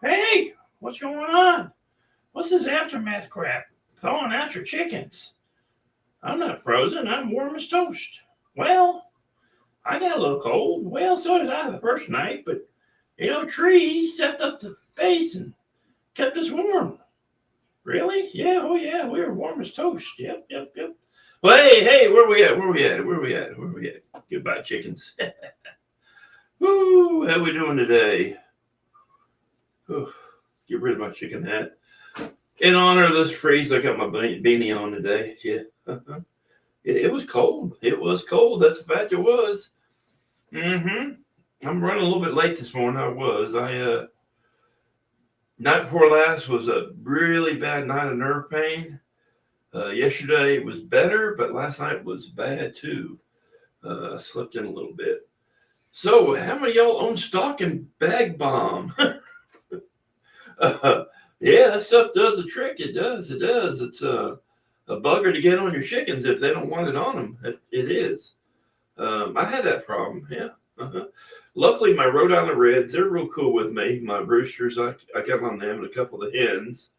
Hey, what's going on? What's this aftermath crap? Thawing out your chickens. I'm not frozen. I'm warm as toast. Well, I got a little cold. Well, so did I the first night, but Tree stepped up to the face and kept us warm. Really? Yeah, oh yeah, we were warm as toast. Yep. Well, hey, where we at? Where we at? Goodbye, chickens. Woo, how we doing today? Whew, get rid of my chicken hat. In honor of this freeze, I got my beanie on today. Yeah. It was cold. It was cold. That's a fact. It was. I'm running a little bit late this morning. I night before last was a really bad night of nerve pain. Yesterday was better, but last night was bad too. I slept in a little bit. So, how many of y'all own stock in Bag Bomb? Yeah, that stuff does a trick. It does. It's a bugger to get on your chickens if they don't want it on them. It is. I had that problem. Yeah. Uh-huh. Luckily, my Rhode Island Reds, they're real cool with me. My roosters, I got on them, and a couple of the hens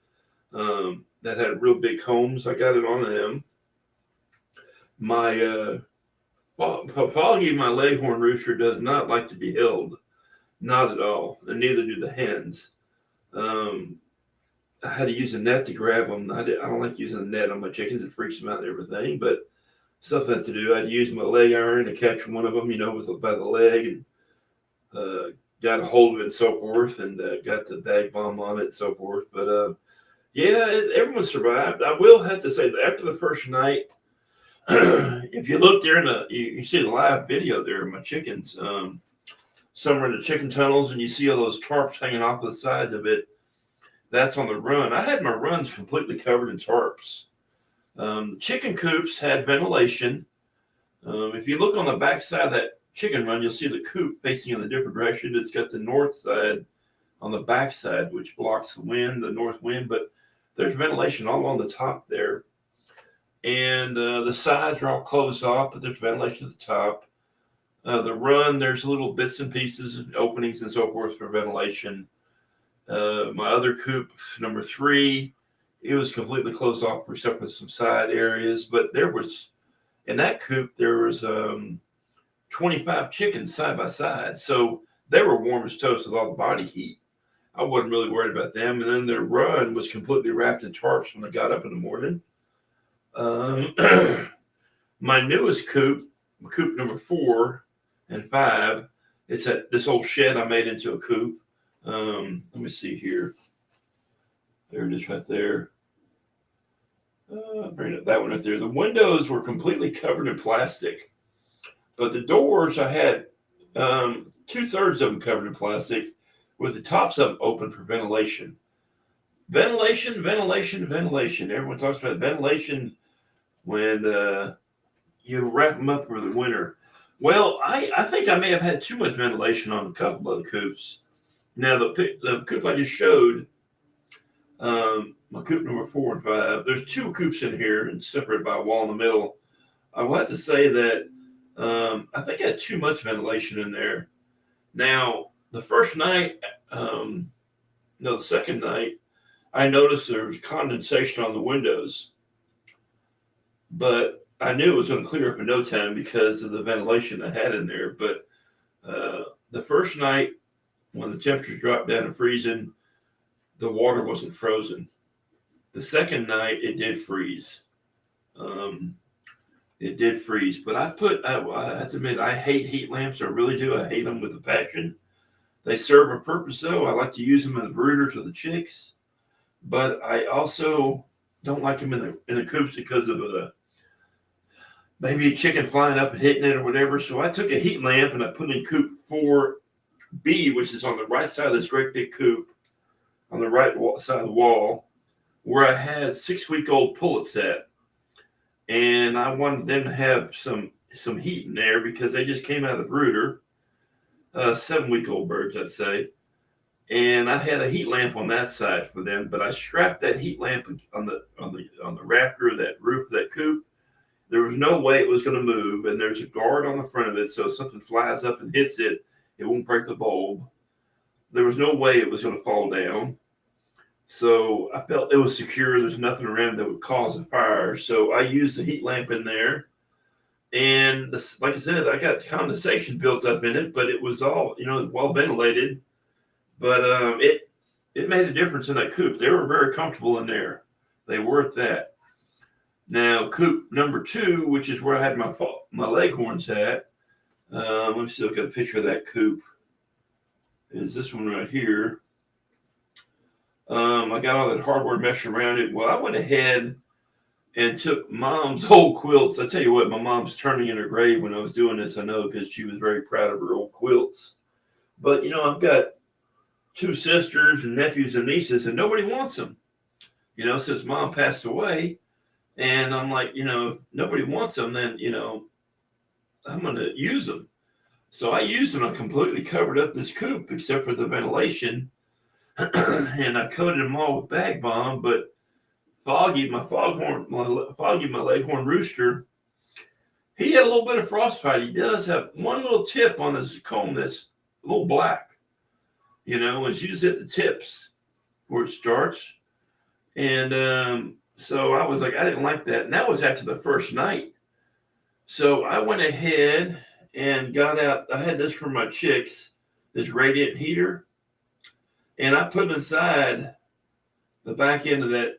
that had real big homes, I got it on them. My Foggy, my Leghorn rooster, does not like to be held. Not at all. And neither do the hens. Um, I had to use a net to grab them. I don't like using a net on my chickens. It freaks them out and everything. But stuff has to do. I had to use my leg iron to catch one of them, by the leg, and uh, got a hold of it and so forth, and got the Bag Bomb on it and so forth. But yeah, everyone survived. I will have to say that after the first night, if you look there you see the live video there of my chickens. Somewhere in the chicken tunnels, and you see all those tarps hanging off the sides of it. That's on the run. I had my runs completely covered in tarps. Chicken coops had ventilation. If you look on the back side of that chicken run, you'll see the coop facing in a different direction. It's got the north side on the back side, which blocks the wind, the north wind, but there's ventilation all on the top there. And the sides are all closed off, but there's ventilation at the top. The run, there's little bits and pieces, openings and so forth for ventilation. My other coop, number 3, it was completely closed off except for some side areas. But in that coop, there was 25 chickens side by side. So they were warm as toast with all the body heat. I wasn't really worried about them. And then their run was completely wrapped in tarps when they got up in the morning. My newest coop number 4 and 5, it's at this old shed I made into a coop. Let me see here. There it is right there. Bring up that one right there. The windows were completely covered in plastic, but the doors I had 2/3 of them covered in plastic, with the tops of them open for ventilation. Ventilation. Everyone talks about ventilation when you wrap them up for the winter. Well, I think I may have had too much ventilation on a couple of the coops. Now, the coop I just showed, my coop number 4 and 5, there's 2 coops in here and separated by a wall in the middle. I will have to say that I think I had too much ventilation in there. Now, the first night, the second night, I noticed there was condensation on the windows, but I knew it was going to clear up in no time because of the ventilation I had in there. But the first night, when the temperatures dropped down to freezing, the water wasn't frozen. The second night, it did freeze. But I have to admit, I hate heat lamps. I really do. I hate them with a passion. They serve a purpose, though. I like to use them in the brooders or the chicks, but I also don't like them in the coops because of maybe a chicken flying up and hitting it or whatever. So I took a heat lamp and I put it in coop 4B, which is on the right side of this great big coop, on the right side of the wall, where I had 6-week-old pullets at. And I wanted them to have some heat in there because they just came out of the brooder, 7-week-old birds, I'd say. And I had a heat lamp on that side for them, but I strapped that heat lamp on the rafter of that roof of that coop. There was no way it was going to move, and there's a guard on the front of it, so if something flies up and hits it, it won't break the bulb. there was no way it was going to fall down. So I felt it was secure. There's nothing around that would cause a fire. So I used the heat lamp in there. And like I said, I got condensation built up in it, but it was all, well ventilated. But it made a difference in that coop. They were very comfortable in there. They were at that. Now, coop number 2, which is where I had my leghorns at. Let me see. I've got a picture of that coop. Is this one right here? I got all that hardboard mesh around it. Well, I went ahead and took Mom's old quilts. I tell you what, my mom's turning in her grave when I was doing this. I know, because she was very proud of her old quilts. But I've got 2 sisters and nephews and nieces, and nobody wants them. Since Mom passed away, and I'm like, if nobody wants them, then I'm going to use them. So I used them. I completely covered up this coop except for the ventilation, and I coated them all with bag balm. But Foggy, my leghorn rooster, he had a little bit of frostbite. He does have one little tip on his comb that's a little black. It's usually at the tips where it starts. And so I was like, I didn't like that. And that was after the first night. So I went ahead and got out. I had this for my chicks, this radiant heater. And I put it inside the back end of that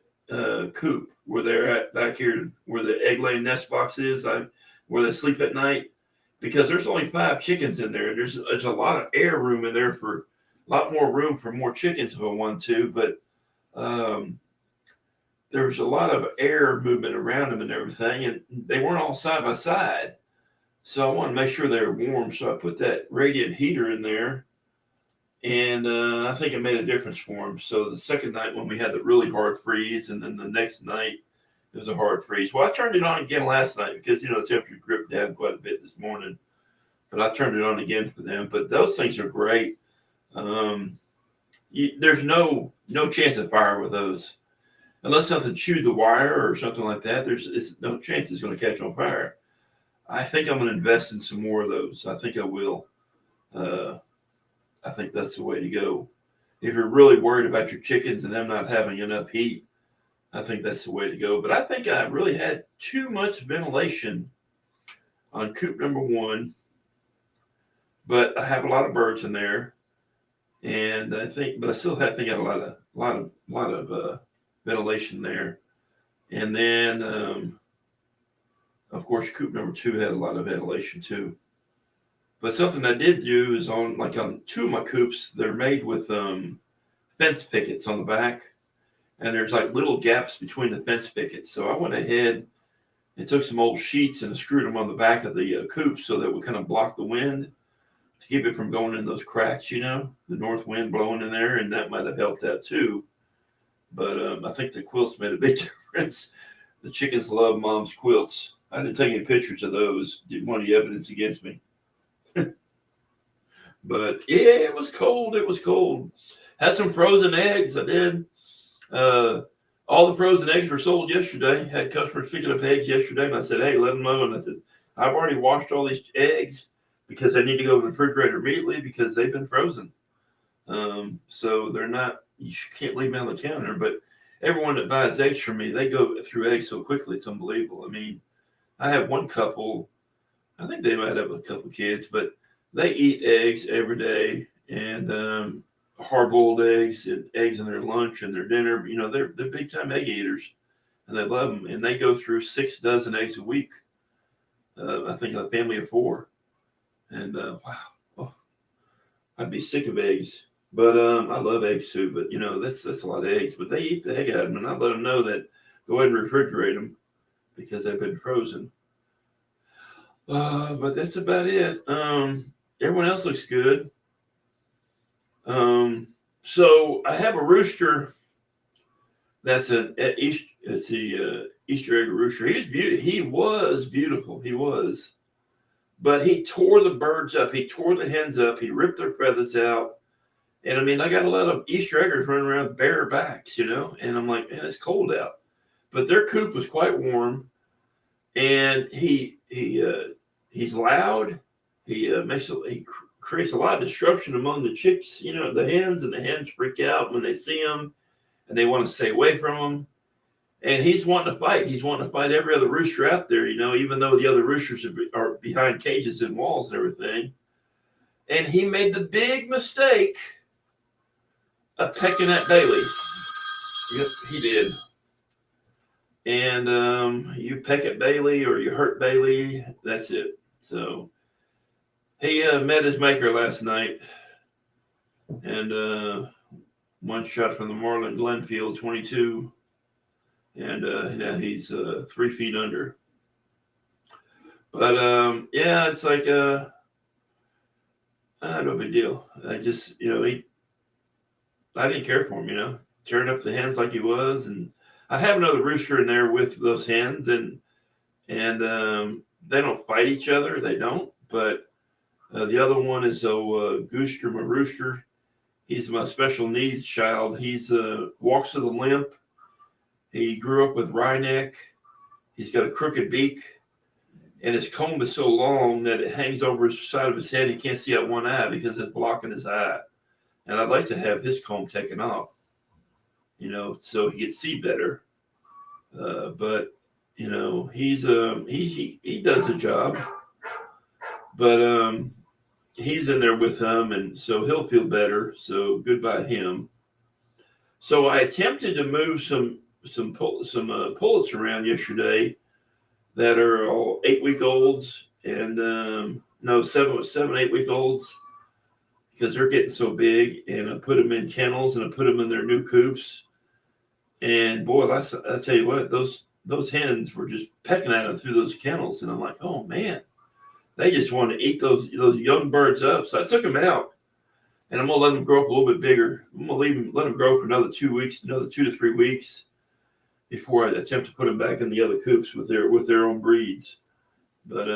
coop where they're at back here, where the egg laying nest box is, where they sleep at night, because there's only 5 chickens in there. There's a lot of air room in there for a lot more room for more chickens if I want to, but there was a lot of air movement around them and everything, and they weren't all side by side. So I wanted to make sure they were warm. So I put that radiant heater in there, and I think it made a difference for them. So the second night when we had the really hard freeze, and then the next night it was a hard freeze. Well, I turned it on again last night because, the temperature dripped down quite a bit this morning. But I turned it on again for them. But those things are great. There's no chance of fire with those. Unless something chewed the wire or something like that, there's no chance it's going to catch on fire. I think I'm going to invest in some more of those. I think I will. I think that's the way to go. If you're really worried about your chickens and them not having enough heat, I think that's the way to go. But I think I really had too much ventilation on coop number 1. But I have a lot of birds in there, and I still think I had a lot of ventilation there. And then, of course, coop number 2 had a lot of ventilation too. But something I did do is on 2 of my coops, they're made with fence pickets on the back, and there's little gaps between the fence pickets. So I went ahead and took some old sheets and screwed them on the back of the coop so that would kind of block the wind to keep it from going in those cracks, the north wind blowing in there, and that might have helped that too. But I think the quilts made a big difference. The chickens love Mom's quilts. I didn't take any pictures of those. Didn't want any evidence against me. But yeah, it was cold. It was cold. Had some frozen eggs. I did. All the frozen eggs were sold yesterday. Had customers picking up eggs yesterday, and I said, hey, let them know. And I said, I've already washed all these eggs because they need to go in the refrigerator immediately because they've been frozen. So they're not, you can't leave them on the counter. But everyone that buys eggs from me, they go through eggs so quickly, it's unbelievable. I mean, I have one couple, I think they might have a couple kids, but they eat eggs every day, and hard-boiled eggs and eggs in their lunch and their dinner. They're big-time egg eaters, and they love them. And they go through 6 dozen eggs a week. I think a family of 4. And wow, I'd be sick of eggs. But I love eggs too. But that's a lot of eggs. But they eat the heck out of them, and I let them know that go ahead and refrigerate them because they've been frozen. But that's about it. Everyone else looks good. So I have a rooster that's it's the Easter egg rooster. He was beautiful. He was. But he tore the birds up. He tore the hens up. He ripped their feathers out. And I mean, I got a lot of Easter eggers running around with bare backs, and I'm like, man, it's cold out. But their coop was quite warm. And he's loud. He creates a lot of disruption among the chicks, the hens, and the hens freak out when they see them and they want to stay away from them. And he's wanting to fight. He's wanting to fight every other rooster out there, even though the other roosters are behind cages and walls and everything. And he made the big mistake of pecking at Bailey. Yep, he did. And you peck at Bailey or you hurt Bailey, that's it. So he met his maker last night. And one shot from the Marlin Glenfield 22. And now he's 3 feet under. But yeah, it's like no big deal. I just I didn't care for him. Tearing up the hens like he was, and I have another rooster in there with those hens, and they don't fight each other. They don't. But the other one is Gooster, my rooster. He's my special needs child. He's walks with a limp. He grew up with wry neck. He's got a crooked beak, and his comb is so long that it hangs over the side of his head. He can't see out one eye because it's blocking his eye. And I'd like to have his comb taken off, so he could see better. But he's he does the job, but he's in there with him, and so he'll feel better. So goodbye him. So I attempted to move some pullets around yesterday that are all 8-week-olds and 7-8-week-olds, because they're getting so big. And I put them in kennels and I put them in their new coops. And boy, I tell you what, those hens were just pecking at them through those kennels, and I'm like, oh man, they just want to eat those young birds up. So I took them out. And I'm gonna let them grow up a little bit bigger. I'm gonna let them grow for another 2 weeks, another 2 to 3 weeks, before I attempt to put them back in the other coops with their own breeds. But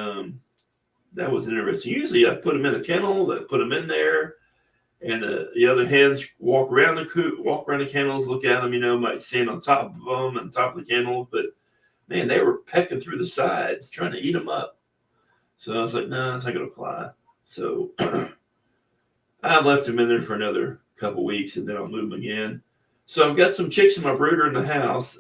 that was interesting. Usually I put them in a kennel, I put them in there, and the other hens walk around the coop, walk around the kennels, look at them, might stand on top of them and top of the kennel. But man, they were pecking through the sides, trying to eat them up. So I was like, no, that's not gonna fly. So I left them in there for another couple weeks, and then I'll move them again. So I've got some chicks in my brooder in the house.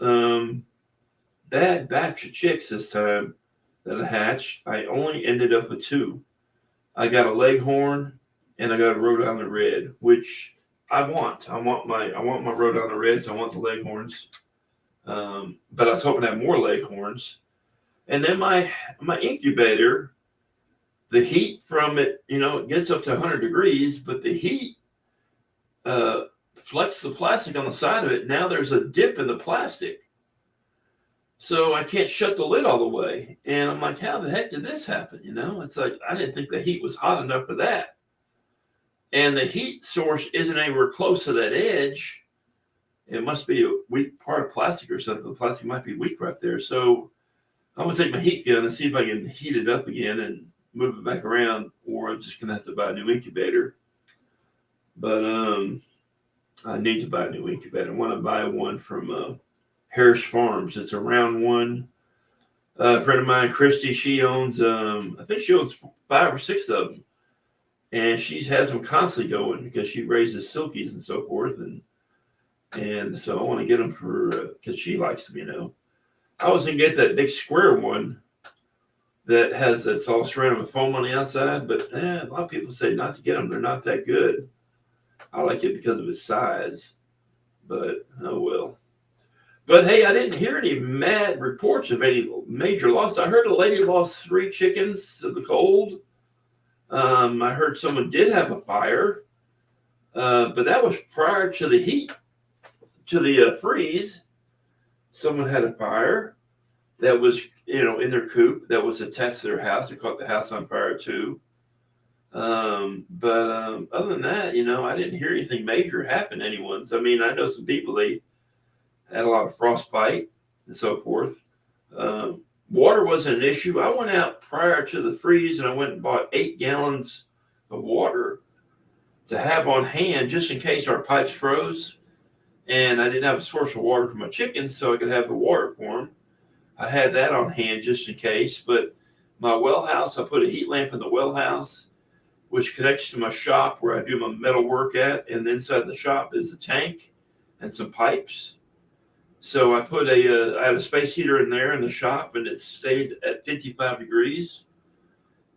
Bad batch of chicks this time that I hatched. I only ended up with 2. I got a Leghorn and I got a Rhode Island Red, which I want. I want my Rhode Island Reds. I want the Leghorns. But I was hoping to have more Leghorns. And then my incubator, the heat from it, it gets up to 100 degrees, but the heat flex the plastic on the side of it. Now there's a dip in the plastic. So I can't shut the lid all the way. And I'm like, how the heck did this happen? It's like, I didn't think the heat was hot enough for that. And the heat source isn't anywhere close to that edge. It must be a weak part of plastic or something. The plastic might be weak right there. So I'm going to take my heat gun and see if I can heat it up again and move it back around, or I'm just going to have to buy a new incubator. But I need to buy a new incubator. I want to buy one from Harris Farms. It's a round one. A friend of mine, Christy, she owns, I think she owns 5 or 6 of them. And she has them constantly going because she raises silkies and so forth. And so I want to get them for, because she likes them, I was going to get that big square one that's all surrounded with foam on the outside. But a lot of people say not to get them. They're not that good. I like it because of its size. But, oh well. But hey, I didn't hear any mad reports of any major loss. I heard a lady lost 3 chickens to the cold. I heard someone did have a fire, but that was prior to the heat, to the freeze. Someone had a fire that was, in their coop that was attached to their house. They caught the house on fire too. But other than that, I didn't hear anything major happen to anyone's. I mean, I know some people, they had a lot of frostbite and so forth. Water wasn't an issue. I went out prior to the freeze and I went and bought 8 gallons of water to have on hand just in case our pipes froze and I didn't have a source of water for my chickens, so I could have the water for them. I had that on hand just in case. But my well house, I put a heat lamp in the well house, which connects to my shop where I do my metal work at. And inside the shop is a tank and some pipes. So I had a space heater in there in the shop, and it stayed at 55 degrees.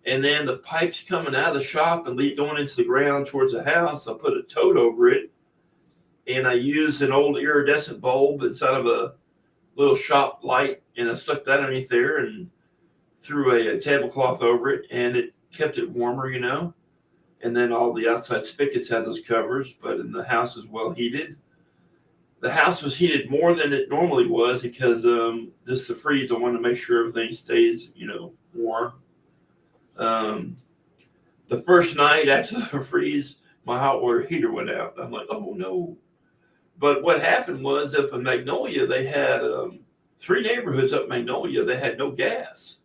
And then the pipes coming out of the shop and going into the ground towards the house, I put a tote over it, and I used an old iridescent bulb inside of a little shop light, and I stuck that underneath there and threw a tablecloth over it, and it kept it warmer, And then all the outside spigots had those covers, but in the house is well heated. The house was heated more than it normally was because just the freeze, I wanted to make sure everything stays, warm. The first night after the freeze, my hot water heater went out. I'm like, oh no. But what happened was up in Magnolia, they had 3 neighborhoods up Magnolia, they had no gas.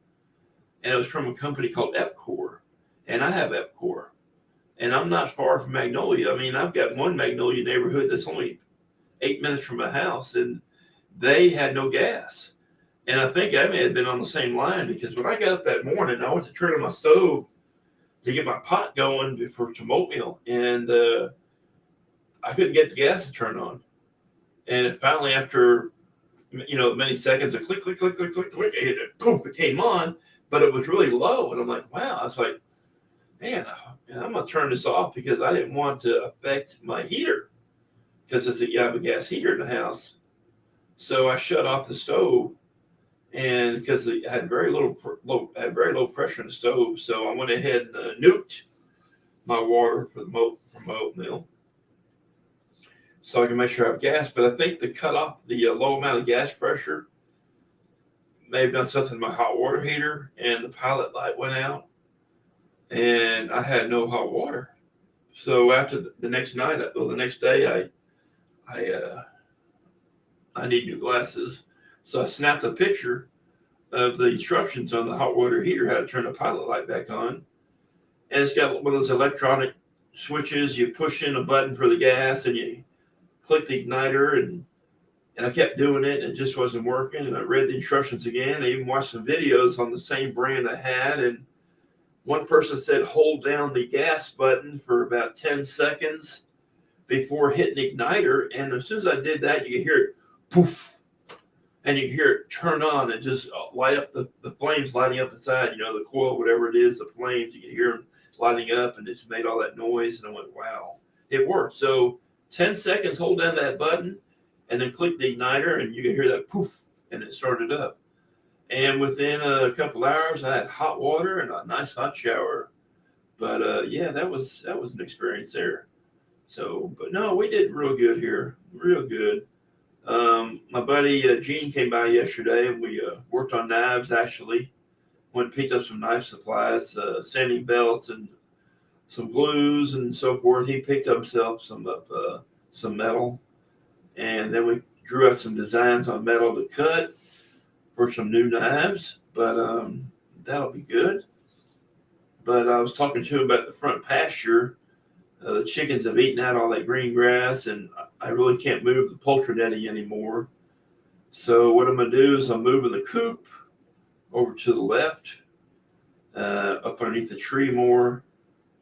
And it was from a company called Epcor. And I have Epcor. And I'm not far from Magnolia. I mean, I've got one Magnolia neighborhood that's only 8 minutes from my house, and they had no gas. And I think I may have been on the same line, because when I got up that morning, I went to turn on my stove to get my pot going for some oatmeal, and I couldn't get the gas to turn on. And it finally, after many seconds of click, click, click, click, click, click, poof, it came on, but it was really low. And I'm like, wow. I was like, man, I'm going to turn this off, because I didn't want to affect my heater, because you have a gas heater in the house. So I shut off the stove, and because it had very low pressure in the stove, so I went ahead and nuked my water from my oatmeal, so I can make sure I have gas. But I think the cut off the low amount of gas pressure may have done something to my hot water heater, and the pilot light went out, and I had no hot water. So after the next day, I need new glasses. So I snapped a picture of the instructions on the hot water heater, how to turn the pilot light back on. And it's got one of those electronic switches. You push in a button for the gas, and you click the igniter, and I kept doing it, and it just wasn't working. And I read the instructions again. I even watched some videos on the same brand I had. And one person said, hold down the gas button for about 10 seconds before hitting the igniter. And as soon as I did that, you could hear it poof, and you can hear it turn on and just light up the flames lighting up inside, the coil, whatever it is, the flames, you can hear them lighting up, and it's made all that noise. And I went, wow, it worked. So 10 seconds, hold down that button, and then click the igniter, and you can hear that poof, and it started up. And within a couple hours, I had hot water and a nice hot shower. But yeah, that was an experience there. So, but no, we did real good here, real good. My buddy Gene came by yesterday, and we worked on knives. Actually, went and picked up some knife supplies, sanding belts, and some glues and so forth. He picked up himself some metal, and then we drew out some designs on metal to cut for some new knives. But that'll be good. But I was talking to him about the front pasture. The chickens have eaten out all that green grass, and I really can't move the poultry netting anymore. So what I'm going to do is I'm moving the coop over to the left, up underneath the tree more,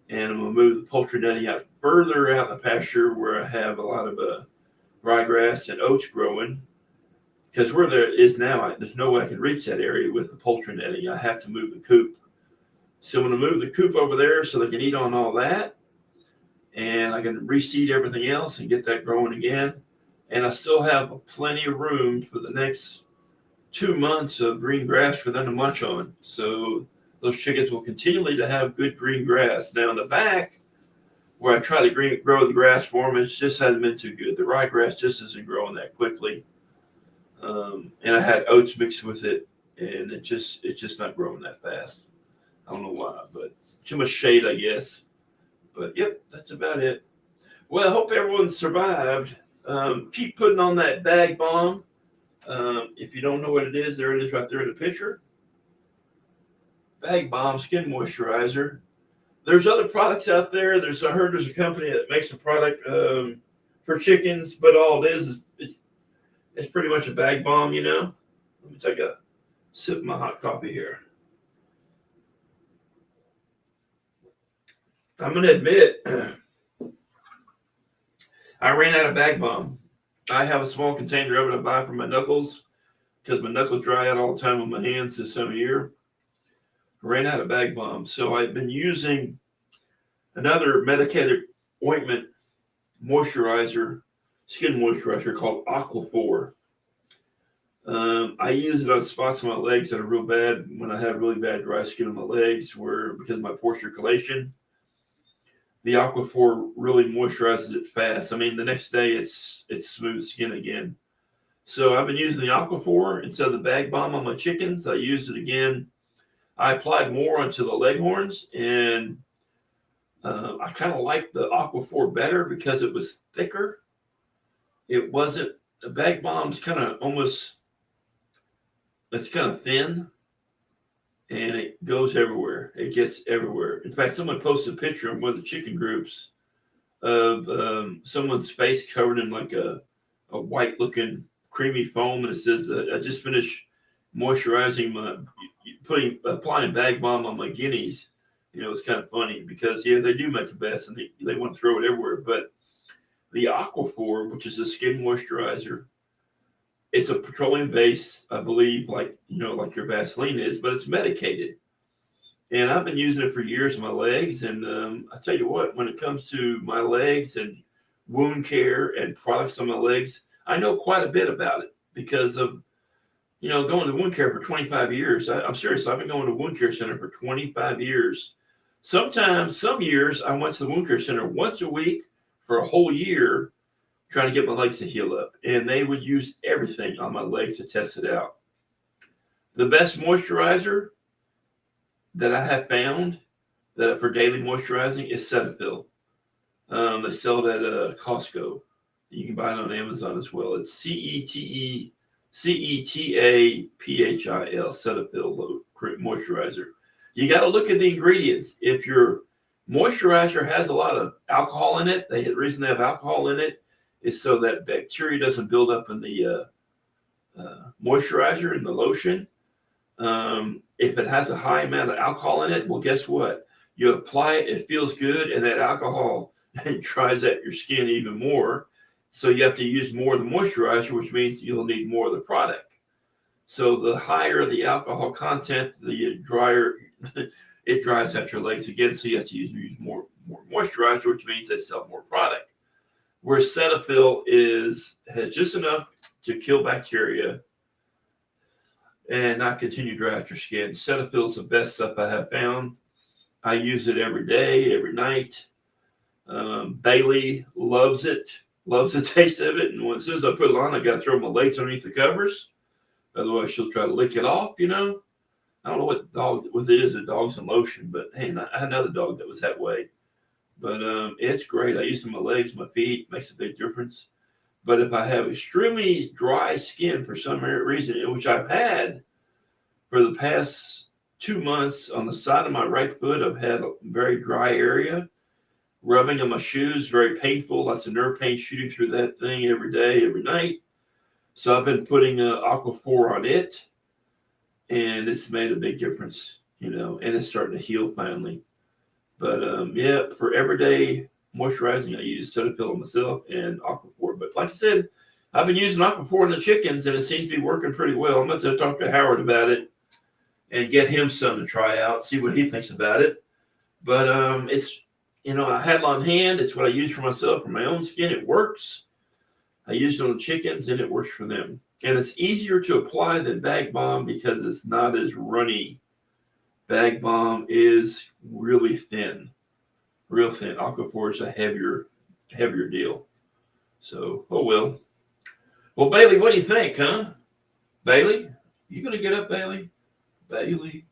and I'm going to move the poultry netting out further out in the pasture where I have a lot of ryegrass and oats growing. Because where there is now, there's no way I can reach that area with the poultry netting. I have to move the coop. So I'm going to move the coop over there so they can eat on all that. And I can reseed everything else and get that growing again. And I still have plenty of room for the next 2 months of green grass for them to munch on. So those chickens will continually to have good green grass. Now in the back, where I try to grow the grass for them, it just hasn't been too good. The ryegrass just isn't growing that quickly. And I had oats mixed with it, and it's just not growing that fast. I don't know why, but too much shade, I guess. But yep, that's about it. Well, I hope everyone survived. Keep putting on that bag balm. If you don't know what it is, there it is right there in the picture. Bag balm skin moisturizer. There's other products out there. I heard there's a company that makes a product for chickens, but all it is it's pretty much a bag balm, Let me take a sip of my hot coffee here. I'm going to admit, I ran out of Bag Balm. I have a small container of it I buy for my knuckles because my knuckles dry out all the time on my hands this time of year. I ran out of Bag Balm. So I've been using another medicated ointment moisturizer, skin moisturizer called Aquaphor. I use it on spots on my legs that are real bad when I have really bad dry skin on my legs, where because of my pore circulation, the Aquaphor really moisturizes it fast. I mean, the next day it's smooth skin again. So I've been using the Aquaphor instead of the Bag Balm on my chickens. I used it again. I applied more onto the leghorns, and I kind of liked the Aquaphor better because it was thicker. It wasn't the Bag Balm's kind of almost, it's kind of thin, and it goes everywhere. It gets everywhere. In fact, someone posted a picture on one of the chicken groups of someone's face covered in like a white looking creamy foam, and it says I just finished moisturizing applying Bag Balm on my guineas. It's kind of funny because they do make a mess and they want to throw it everywhere. But the Aquaphor, which is a skin moisturizer, it's a petroleum base, I believe, like your Vaseline is, but it's medicated. And I've been using it for years on my legs. And I tell you what, when it comes to my legs and wound care and products on my legs, I know quite a bit about it because of going to wound care for 25 years. I'm serious. I've been going to wound care center for 25 years. Sometimes, some years, I went to the wound care center once a week for a whole year trying to get my legs to heal up. And they would use everything on my legs to test it out. The best moisturizer that I have found for daily moisturizing is Cetaphil. They sell it at Costco. You can buy it on Amazon as well. It's Cetaphil, Cetaphil moisturizer. You got to look at the ingredients. If your moisturizer has a lot of alcohol in it, the reason they have alcohol in it is so that bacteria doesn't build up in the moisturizer and the lotion. If it has a high amount of alcohol in it, well, guess what? You apply it, it feels good, and that alcohol dries out your skin even more. So you have to use more of the moisturizer, which means you'll need more of the product. So the higher the alcohol content, the drier it dries out your legs again. So you have to use more moisturizer, which means they sell more product. Where Cetaphil has just enough to kill bacteria and not continue to dry out your skin. Cetaphil is the best stuff I have found. I use it every day, every night. Bailey loves it, loves the taste of it. And as soon as I put it on, I got to throw my legs underneath the covers. Otherwise, she'll try to lick it off, I don't know what it is, the dogs and lotion, but hey, I had another dog that was that way. But it's great. I use it on my legs, my feet, makes a big difference. But if I have extremely dry skin for some reason, which I've had for the past 2 months on the side of my right foot, I've had a very dry area. Rubbing on my shoes, very painful. Lots of nerve pain shooting through that thing every day, every night. So I've been putting Aquaphor on it, and it's made a big difference, and it's starting to heal finally. But for everyday moisturizing, I use Cetaphil on myself and Aquaphor. But like I said, I've been using Aquaphor on the chickens, and it seems to be working pretty well. I'm going to talk to Howard about it and get him some to try out, see what he thinks about it. But it's, I had it on hand. It's what I use for myself, for my own skin. It works. I used it on the chickens, and it works for them. And it's easier to apply than Bag Balm because it's not as runny. Bag Balm is really thin, real thin. Aquaphor is a heavier deal. So, oh well. Well, Bailey, what do you think, huh? Bailey, you gonna get up, Bailey? Bailey,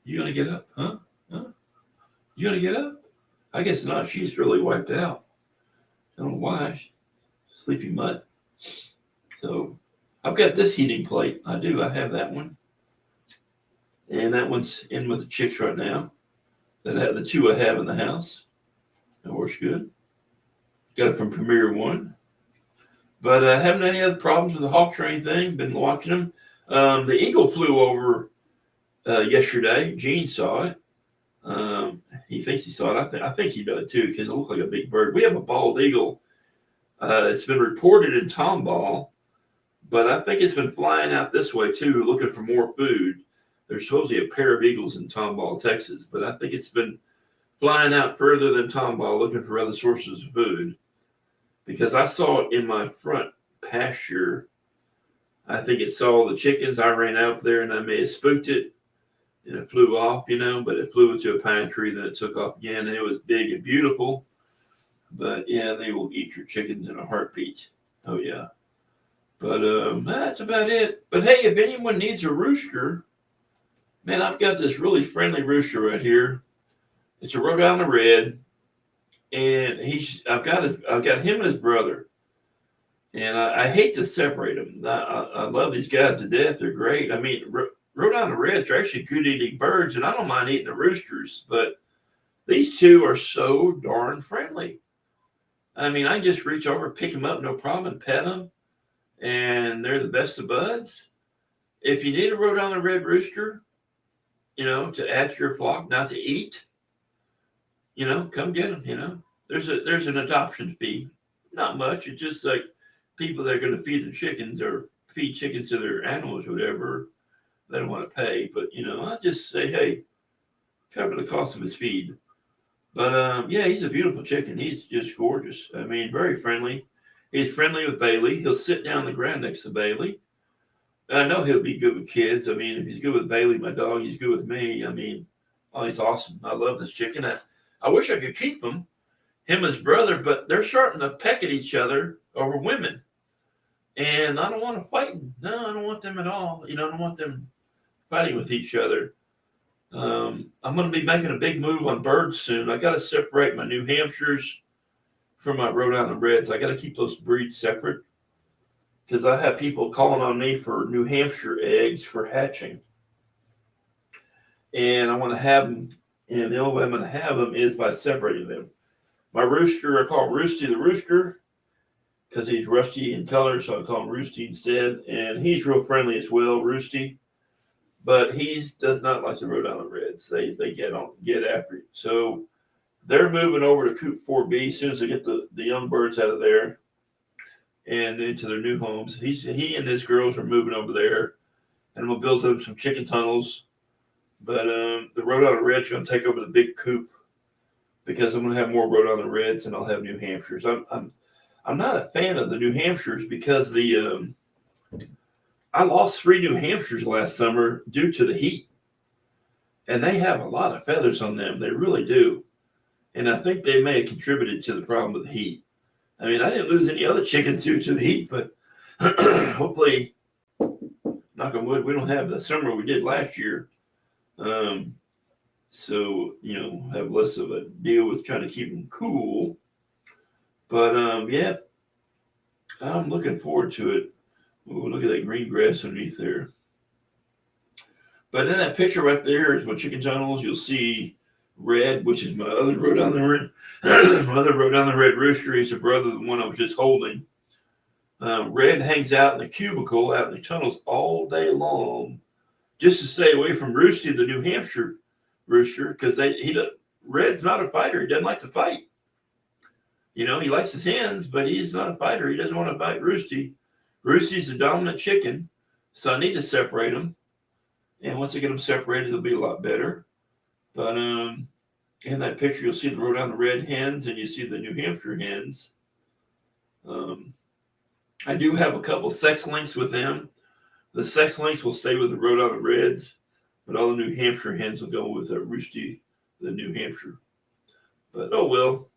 you gonna get up, huh? You gonna get up? I guess not. She's really wiped out. I don't know why. Sleepy mutt. So I've got this heating plate. I have that one. And that one's in with the chicks right now. The two I have in the house. That works good. Got it from Premier One. But I haven't had any other problems with the hawk or anything. Been watching them. The eagle flew over yesterday. Gene saw it. He thinks he saw it. I think he does too because it looked like a big bird. We have a bald eagle. It's been reported in Tomball, but I think it's been flying out this way too, looking for more food. There's supposedly a pair of eagles in Tomball, Texas, but I think it's been flying out further than Tomball looking for other sources of food because I saw it in my front pasture. I think it saw the chickens. I ran out there and I may have spooked it and it flew off, but it flew into a pine tree. Then it took off again and it was big and beautiful. But yeah, they will eat your chickens in a heartbeat. Oh, yeah. But that's about it. But hey, if anyone needs a rooster, man, I've got this really friendly rooster right here. It's a Rhode Island Red, and I've got him and his brother, and I hate to separate them. I love these guys to death. They're great. I mean, Rhode Island Reds are actually good eating birds, and I don't mind eating the roosters, but these two are so darn friendly. I mean, I can just reach over, pick them up, no problem, and pet them, and they're the best of buds. If you need a Rhode Island Red rooster, to add to your flock, not to eat, come get them. There's an adoption fee, not much. It's just like people that are going to feed the chickens or feed chickens to their animals or whatever. They don't want to pay, but I just say, hey, cover the cost of his feed. But yeah, he's a beautiful chicken. He's just gorgeous. I mean, very friendly. He's friendly with Bailey. He'll sit down on the ground next to Bailey. I know he'll be good with kids. I mean, if he's good with Bailey, my dog, he's good with me. I mean, he's awesome. I love this chicken. I wish I could keep him and his brother, but they're starting to peck at each other over women. And I don't want to fight them. No, I don't want them at all. I don't want them fighting with each other. I'm going to be making a big move on birds soon. I got to separate my New Hampshires from my Rhode Island Reds. I got to keep those breeds separate because I have people calling on me for New Hampshire eggs for hatching. And I want to have them, and the only way I'm going to have them is by separating them. My rooster, I call him Roosty the Rooster because he's rusty in color, so I call him Roosty instead. And he's real friendly as well, Roosty. But he does not like the Rhode Island Reds. They get after it. So they're moving over to Coop 4B as soon as they get the young birds out of there and into their new homes. He and his girls are moving over there, and we'll build them some chicken tunnels. But the Rhode Island Reds are going to take over the big coop because I'm going to have more Rhode Island Reds and I'll have New Hampshires. I'm not a fan of the New Hampshires because I lost 3 New Hampshires last summer due to the heat. And they have a lot of feathers on them. They really do. And I think they may have contributed to the problem with the heat. I mean, I didn't lose any other chickens due to the heat, but hopefully, knock on wood, we don't have the summer we did last year. So, have less of a deal with trying to keep them cool. But, yeah, I'm looking forward to it. Ooh, look at that green grass underneath there. But in that picture right there is my chicken tunnels. You'll see Red, which is my other Rhode Island Red rooster. He's a brother, the one I was just holding. Red hangs out in the cubicle, out in the tunnels all day long, just to stay away from Roosty, the New Hampshire rooster, because Red's not a fighter. He doesn't like to fight. He likes his hens, but he's not a fighter. He doesn't want to fight Roosty. Roosty's the dominant chicken, so I need to separate them. And once I get them separated, they'll be a lot better. But in that picture, you'll see the Rhode Island Red hens, and you see the New Hampshire hens. I do have a couple sex links with them. The sex links will stay with the Rhode Island Reds, but all the New Hampshire hens will go with Roosty, the New Hampshire. But oh well,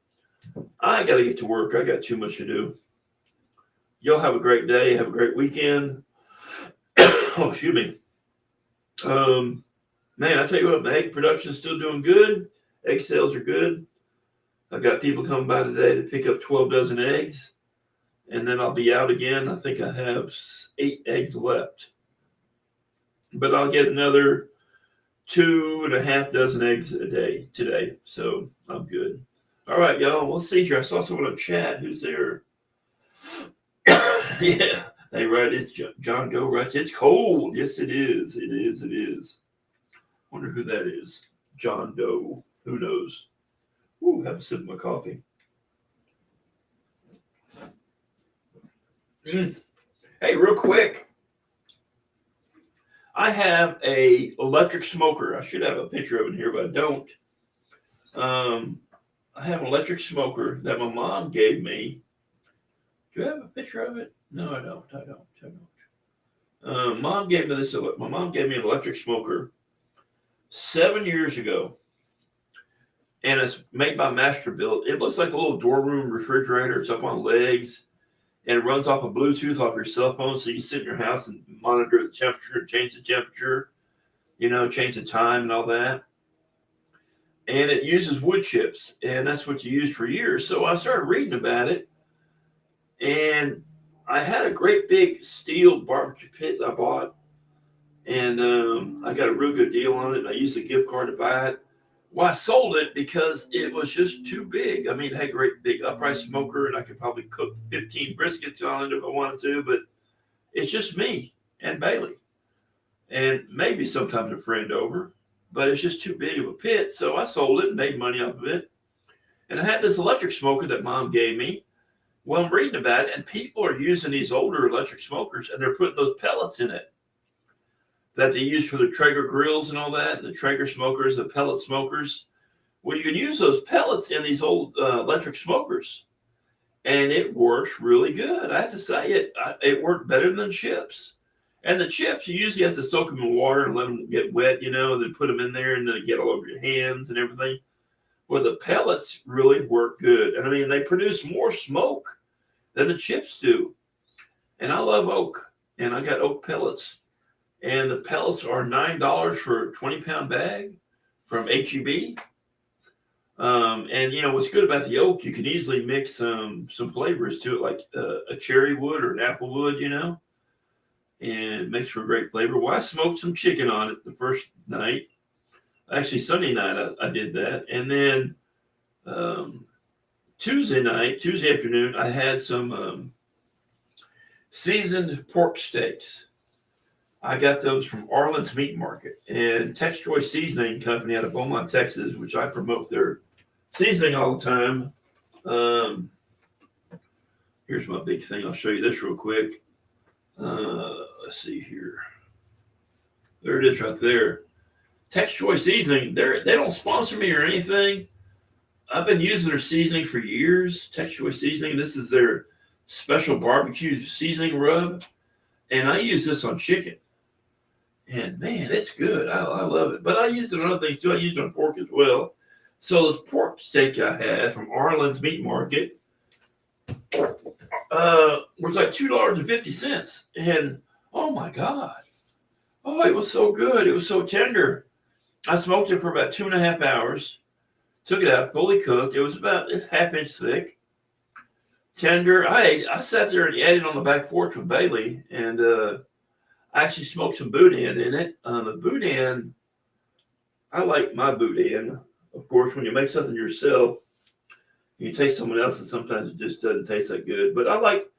I got to get to work. I got too much to do. Y'all have a great day. Have a great weekend. Oh, excuse me. Man, I tell you what, my egg production's still doing good. Egg sales are good. I've got people coming by today to pick up 12 dozen eggs, and then I'll be out again. I think I have 8 eggs left, but I'll get another 2.5 dozen eggs a day today, so I'm good. All right, y'all. Let's see here. I saw someone on chat. Who's there? Yeah, they write. It's John Doe writes. It's cold. Yes, it is. It is. Wonder who that is. John Doe. Who knows? Ooh, have a sip of my coffee. Hey, real quick, I have a electric smoker. I should have a picture of it here, but I don't. I have an electric smoker that my mom gave me. Do you have a picture of it? No, I don't. I don't. Mom gave me this. My mom gave me an electric smoker 7 years ago, and it's made by Masterbuilt. It looks like a little door room refrigerator. It's up on legs, and it runs off of Bluetooth off your cell phone, so you can sit in your house and monitor the temperature, change the temperature, change the time and all that. And it uses wood chips, and that's what you use for years. So I started reading about it, and I had a great big steel barbecue pit I bought, and I got a real good deal on it. And I used a gift card to buy it. Well, I sold it because it was just too big. I mean, it had a great big upright smoker, and I could probably cook 15 briskets on it if I wanted to, but it's just me and Bailey, and maybe sometimes a friend over. But it's just too big of a pit. So I sold it and made money off of it. And I had this electric smoker that mom gave me. Well, I'm reading about it, and people are using these older electric smokers, and they're putting those pellets in it that they use for the Traeger grills and all that, the Traeger smokers, the pellet smokers. Well, you can use those pellets in these old electric smokers, and it works really good. I have to say it worked better than chips. And the chips, you usually have to soak them in water and let them get wet, and then put them in there and then get all over your hands and everything. Well, the pellets really work good. And I mean, they produce more smoke than the chips do. And I love oak, and I got oak pellets. And the pellets are $9 for a 20-pound bag from HEB. And what's good about the oak, you can easily mix some flavors to it, like a cherry wood or an apple wood, and it makes for a great flavor. Well, I smoked some chicken on it the first night. Actually, Sunday night I did that. And then Tuesday afternoon, I had some seasoned pork steaks. I got those from Arlen's Meat Market and Tex Choice Seasoning Company out of Beaumont, Texas, which I promote their seasoning all the time. Here's my big thing. I'll show you this real quick. Let's see here. There it is right there. Tex Choice Seasoning. They don't sponsor me or anything. I've been using their seasoning for years. Tex Choice Seasoning. This is their special barbecue seasoning rub, and I use this on chicken. And man, it's good. I love it. But I use it on other things too. I use it on pork as well. So this pork steak I had from Arlen's Meat Market was like $2.50. And oh my God. Oh, it was so good. It was so tender. I smoked it for about 2.5 hours. Took it out, fully cooked. It was about this half-inch thick. Tender. I sat there and ate it on the back porch with Bailey, and I actually smoked some boudin in it. The boudin, I like my boudin. Of course, when you make something yourself, you taste someone else's, sometimes it just doesn't taste that good. But I like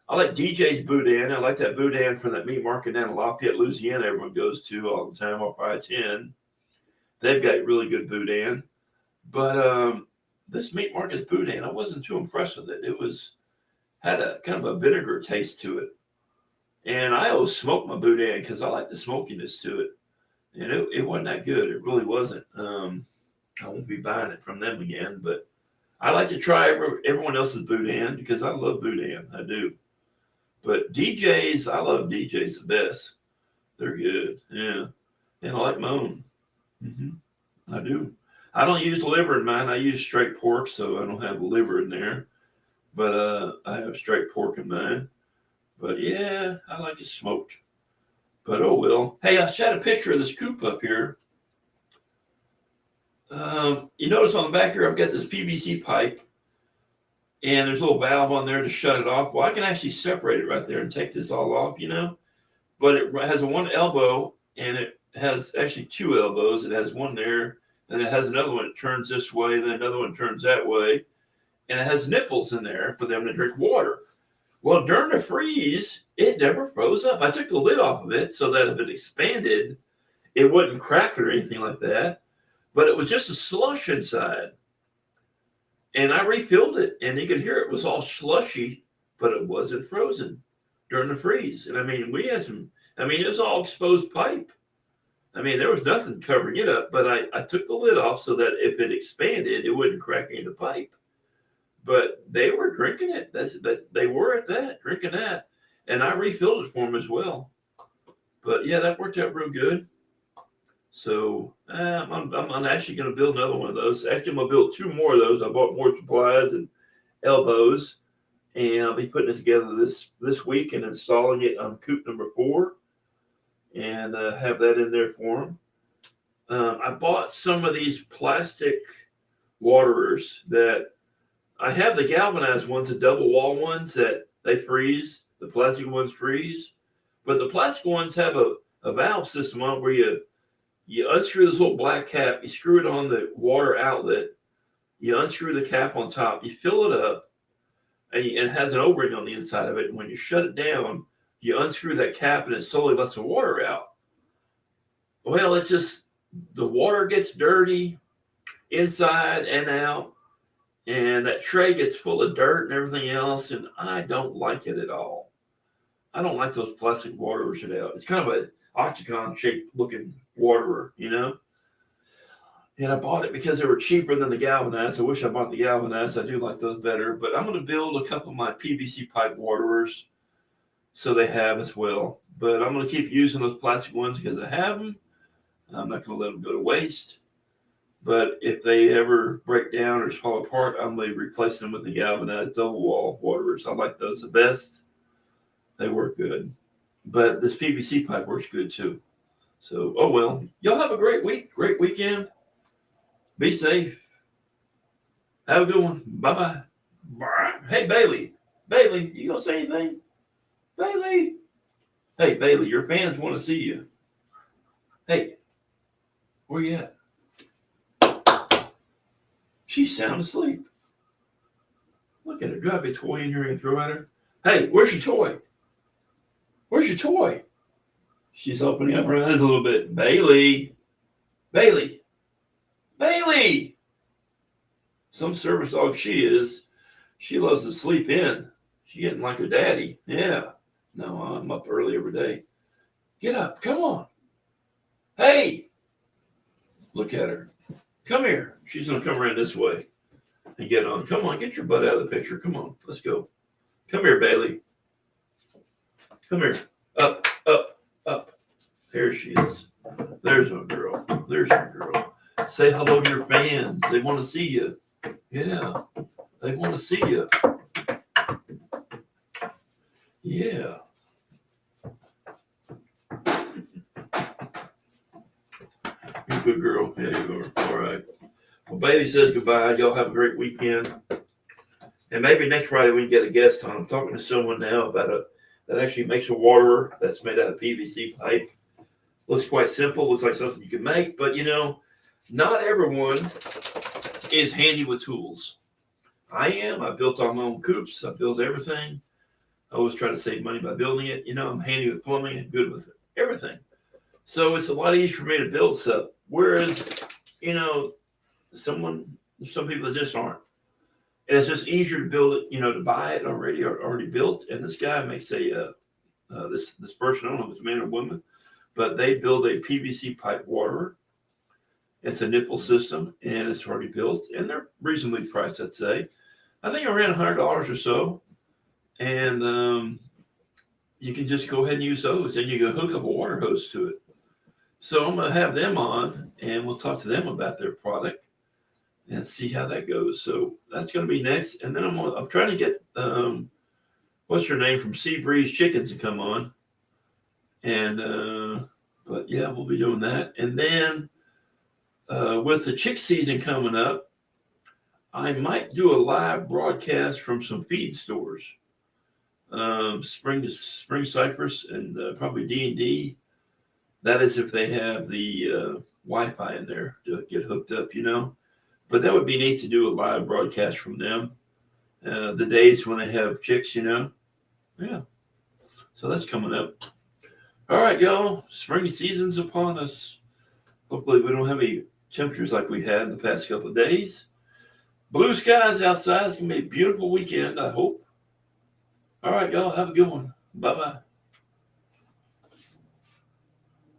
DJ's boudin. I like that boudin from that meat market down in Lafayette, Louisiana. Everyone goes to all the time off I-10. They've got really good boudin. But this meat market's boudin, I wasn't too impressed with it. It had a kind of a vinegar taste to it. And I always smoke my boudin because I like the smokiness to it. And it wasn't that good. It really wasn't. I won't be buying it from them again. But I like to try everyone else's boudin because I love boudin. I do. But DJ's, I love DJ's the best. They're good. Yeah. And I like my own. I do. I don't use liver in mine. I use straight pork, so I don't have liver in there. But I have straight pork in mine. But yeah, I like it smoked. But oh well. Hey, I shot a picture of this coop up here. You notice on the back here, I've got this PVC pipe. And there's a little valve on there to shut it off. Well, I can actually separate it right there and take this all off, But it has a one elbow, and it has actually two elbows. It has one there. And it has another one that turns this way, then another one turns that way. And it has nipples in there for them to drink water. Well, during the freeze, it never froze up. I took the lid off of it so that if it expanded, it wouldn't crack or anything like that. but it was just a slush inside. And I refilled it, and you could hear it was all slushy, but it wasn't frozen during the freeze. And I mean, we had some, I mean, it was all exposed pipe. I mean, there was nothing covering it up, but I took the lid off so that if it expanded, it wouldn't crack any of the pipe. But they were drinking it. They were at that, drinking that. And I refilled it for them as well. But yeah, that worked out real good. So I'm actually going to build another one of those. Actually, I'm going to build 2 more of those. I bought more supplies and elbows, and I'll be putting it together this week and installing it on coop number 4, and have that in there for them. I bought some of these plastic waterers that I have the galvanized ones, the double wall ones that they freeze. The plastic ones freeze, but the plastic ones have a valve system on it where you unscrew this little black cap, you screw it on the water outlet, you unscrew the cap on top, you fill it up, and it has an O-ring on the inside of it. And when you shut it down, you unscrew that cap and it slowly lets the water out. Well, it's just the water gets dirty inside and out, and that tray gets full of dirt and everything else, and I don't like it at all. I don't like those plastic waterers at all. It's kind of an octagon shaped looking waterer, you know? And I bought it because they were cheaper than the galvanized. I wish I bought the galvanized. I do like those better, but I'm going to build a couple of my PVC pipe waterers so they have as well. But I'm going to keep using those plastic ones because I have them. I'm not going to let them go to waste. But if they ever break down or fall apart, I'm going to replace them with the galvanized double wall waterers. I like those the best. They work good. But this PVC pipe works good too. So, oh well. Y'all have a great week, great weekend. Be safe. Have a good one. Bye-bye. Bye. Hey, Bailey. Bailey, you going to say anything? Bailey. Hey, Bailey, your fans want to see you. Hey, where you at? She's sound asleep. Look at her. Do I have a toy in here and throw at her? Hey, where's your toy? Where's your toy? She's opening up her eyes a little bit. Bailey. Bailey. Bailey. Some service dog she is. She loves to sleep in. She getting like her daddy. Yeah. No, I'm up early every day. Get up. Come on. Hey. Look at her. Come here. She's going to come around this way and get on. Come on. Get your butt out of the picture. Come on. Let's go. Come here, Bailey. Come here. Up, up, up. There she is. There's my girl. There's my girl. Say hello to your fans. They want to see you. Yeah. They want to see you. Yeah. You're a good girl. Yeah, you are. All right. Well, Bailey says goodbye. Y'all have a great weekend. And maybe next Friday we can get a guest on. I'm talking to someone now about that actually makes a waterer that's made out of PVC pipe. Looks quite simple. Looks like something you can make. But, you know, not everyone is handy with tools. I am. I built all my own coops. I built everything. I always try to save money by building it. You know, I'm handy with plumbing and good with everything. So it's a lot easier for me to build stuff. Whereas, you know, some people just aren't. And it's just easier to build it, you know, to buy it already built. And this guy makes this person, I don't know if it's a man or woman, but they build a PVC pipe waterer. It's a nipple system, and it's already built, and they're reasonably priced, I'd say. I think around $100 or so. And you can just go ahead and use those, and you can hook up a water hose to it. So I'm going to have them on, and we'll talk to them about their product and see how that goes. So that's going to be next. And then I'm trying to get, what's her name, from Sea Breeze Chickens to come on. And, but yeah, we'll be doing that. And then with the chick season coming up, I might do a live broadcast from some feed stores. Spring Cypress and probably D&D. That is if they have the Wi-Fi in there to get hooked up, you know. But that would be neat to do a live broadcast from them. The days when they have chicks, you know. Yeah. So that's coming up. All right, y'all. Spring season's upon us. Hopefully we don't have any temperatures like we had in the past couple of days. Blue skies outside. It's going to be a beautiful weekend, I hope. All right, y'all. Have a good one. Bye-bye.